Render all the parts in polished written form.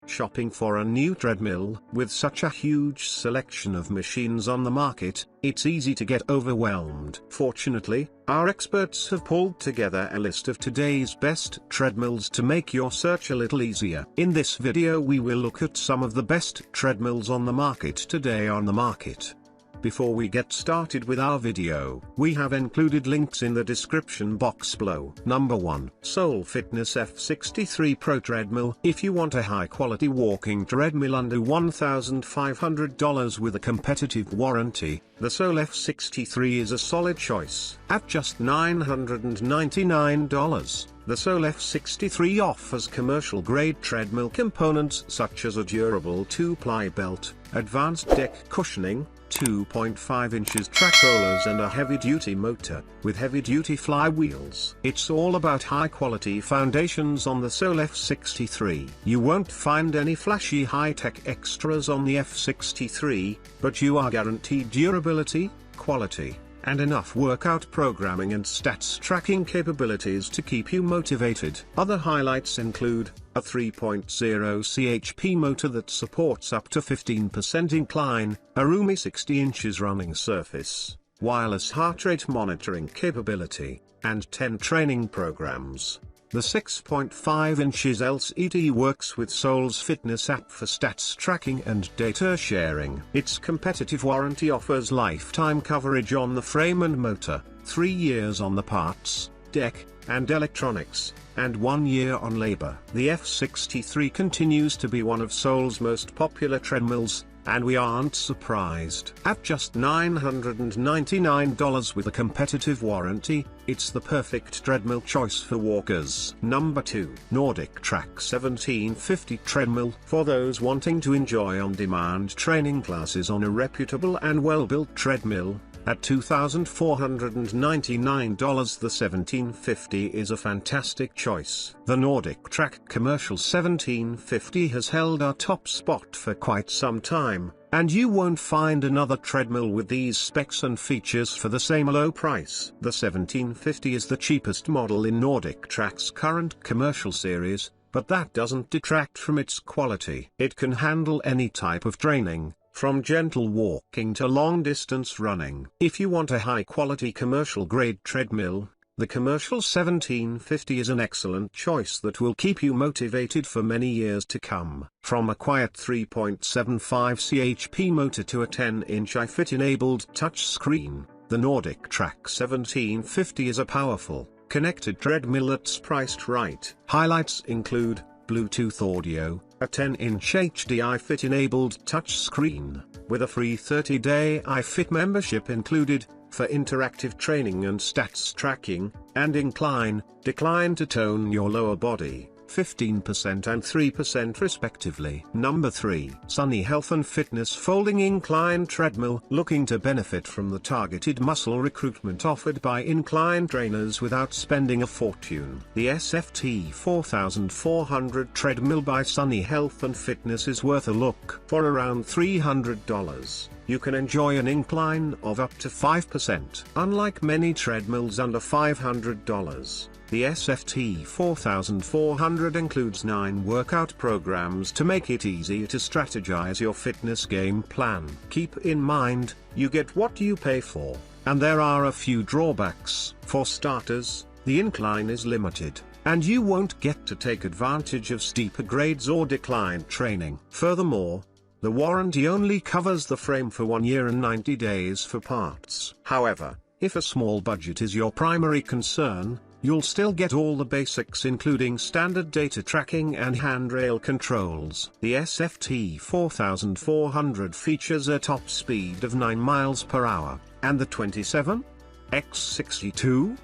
Shopping for a new treadmill? With such a huge selection of machines on the market, it's easy to get overwhelmed. Fortunately, our experts have pulled together a list of today's best treadmills to make your search a little easier. In this video we will look at some of the best treadmills on the market today on the market. Before we get started with our video, we have included links in the description box below. Number 1. Soul Fitness F63 Pro Treadmill. If you want a high-quality walking treadmill under $1,500 with a competitive warranty, the Soul F63 is a solid choice. At just $999, the Soul F63 offers commercial-grade treadmill components such as a durable 2-ply belt, advanced deck cushioning, 2.5 inches track rollers and a heavy-duty motor, with heavy-duty flywheels. It's all about high-quality foundations on the Soul F63. You won't find any flashy high-tech extras on the F63, but you are guaranteed durability, quality, and enough workout programming and stats tracking capabilities to keep you motivated. Other highlights include a 3.0 chp motor that supports up to 15% incline, a roomy 60 inches running surface, wireless heart rate monitoring capability, and 10 training programs. The 6.5 inches LCD works with Soul's fitness app for stats tracking and data sharing. Its competitive warranty offers lifetime coverage on the frame and motor, 3 years on the parts, deck, and electronics, and 1 year on labor. The F63 continues to be one of Soul's most popular treadmills, and we aren't surprised. At just $999 with a competitive warranty, it's the perfect treadmill choice for walkers. Number 2. NordicTrack 1750 Treadmill. For those wanting to enjoy on-demand training classes on a reputable and well-built treadmill, at $2,499 the 1750 is a fantastic choice. The NordicTrack Commercial 1750 has held our top spot for quite some time, and you won't find another treadmill with these specs and features for the same low price. The 1750 is the cheapest model in NordicTrack's current commercial series, but that doesn't detract from its quality. It can handle any type of training, from gentle walking to long-distance running. If you want a high-quality commercial-grade treadmill, the Commercial 1750 is an excellent choice that will keep you motivated for many years to come. From a quiet 3.75 chp motor to a 10-inch iFit-enabled touchscreen, the NordicTrack 1750 is a powerful, connected treadmill that's priced right. Highlights include Bluetooth audio, a 10-inch HD iFit-enabled touchscreen, with a free 30-day iFit membership included, for interactive training and stats tracking, and Incline, Decline to tone your lower body, 15% and 3% respectively. Number 3. Sunny Health and Fitness Folding Incline Treadmill. Looking to benefit from the targeted muscle recruitment offered by Incline trainers without spending a fortune? The SFT 4400 Treadmill by Sunny Health and Fitness is worth a look. For around $300, you can enjoy an incline of up to 5%. Unlike many treadmills under $500, the SFT 4400 includes 9 workout programs to make it easy to strategize your fitness game plan. Keep in mind, you get what you pay for, and there are a few drawbacks. For starters, the incline is limited, and you won't get to take advantage of steeper grades or decline training. Furthermore, the warranty only covers the frame for 1 year and 90 days for parts. However, if a small budget is your primary concern, you'll still get all the basics including standard data tracking and handrail controls. The SFT 4400 features a top speed of 9 miles per hour, and the 27x62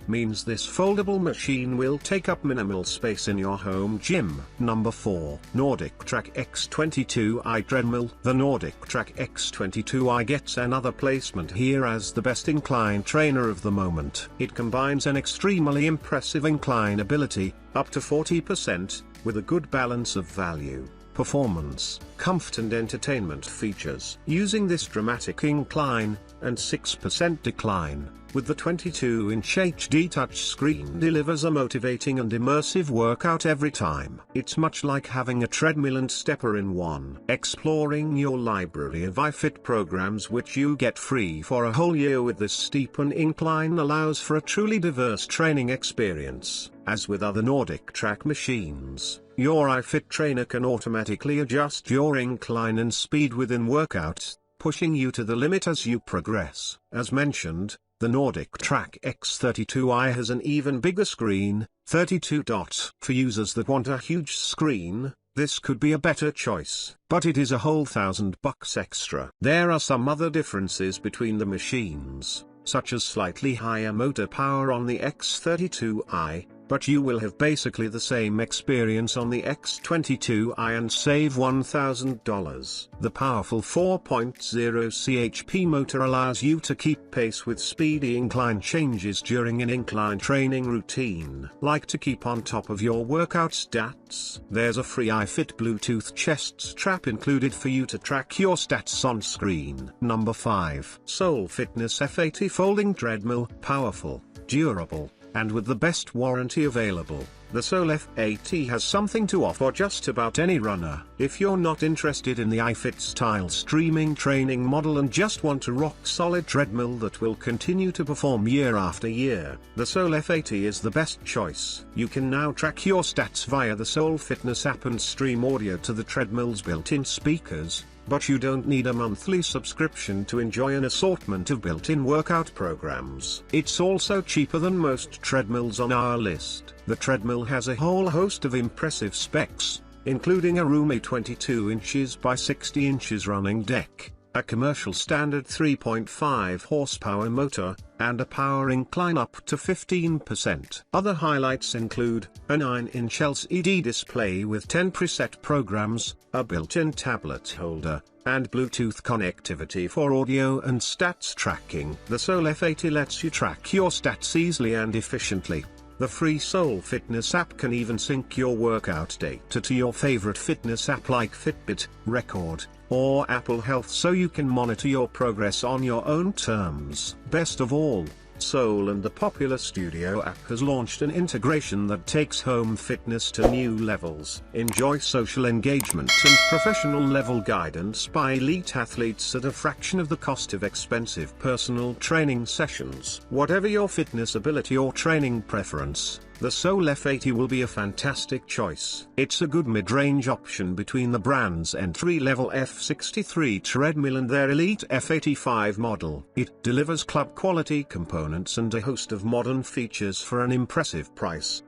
means this foldable machine will take up minimal space in your home gym. Number 4. NordicTrack X22i Treadmill. The NordicTrack X22i gets another placement here as the best incline trainer of the moment. It combines an extremely impressive incline ability, up to 40%, with a good balance of value, performance, comfort and entertainment features. Using this dramatic incline, and 6% decline, with the 22-inch HD touchscreen delivers a motivating and immersive workout every time. It's much like having a treadmill and stepper in one. Exploring your library of iFit programs which you get free for a whole year with this steep and incline allows for a truly diverse training experience. As with other NordicTrack machines, your iFit trainer can automatically adjust your incline and speed within workouts, pushing you to the limit as you progress. As mentioned, the NordicTrack X32i has an even bigger screen, 32 dots. For users that want a huge screen, this could be a better choice, but it is a whole $1,000 extra. There are some other differences between the machines, such as slightly higher motor power on the X32i, but you will have basically the same experience on the X22i and save $1,000. The powerful 4.0 chp motor allows you to keep pace with speedy incline changes during an incline training routine. Like to keep on top of your workout stats? There's a free iFit Bluetooth chest strap included for you to track your stats on screen. Number 5. Soul Fitness F80 Folding Treadmill. Powerful, durable, and with the best warranty available, the Soul F80 has something to offer just about any runner. If you're not interested in the iFit style streaming training model and just want a rock-solid treadmill that will continue to perform year after year, the Soul F80 is the best choice. You can now track your stats via the Soul Fitness app and stream audio to the treadmill's built-in speakers, but you don't need a monthly subscription to enjoy an assortment of built-in workout programs. It's also cheaper than most treadmills on our list. The treadmill has a whole host of impressive specs, including a roomy 22 inches by 60 inches running deck, a commercial standard 3.5 horsepower motor, and a power incline up to 15%. Other highlights include a 9-inch LCD display with 10 preset programs, a built-in tablet holder, and Bluetooth connectivity for audio and stats tracking. The Soul F80 lets you track your stats easily and efficiently. The free Soul Fitness app can even sync your workout data to your favorite fitness app like Fitbit, Record, or Apple Health so you can monitor your progress on your own terms. Best of all, Soul and the popular Studio app has launched an integration that takes home fitness to new levels. Enjoy social engagement and professional level guidance by elite athletes at a fraction of the cost of expensive personal training sessions. Whatever your fitness ability or training preference, the Soul F80 will be a fantastic choice. It's a good mid-range option between the brand's entry-level F63 treadmill and their elite F85 model. It delivers club-quality components and a host of modern features for an impressive price.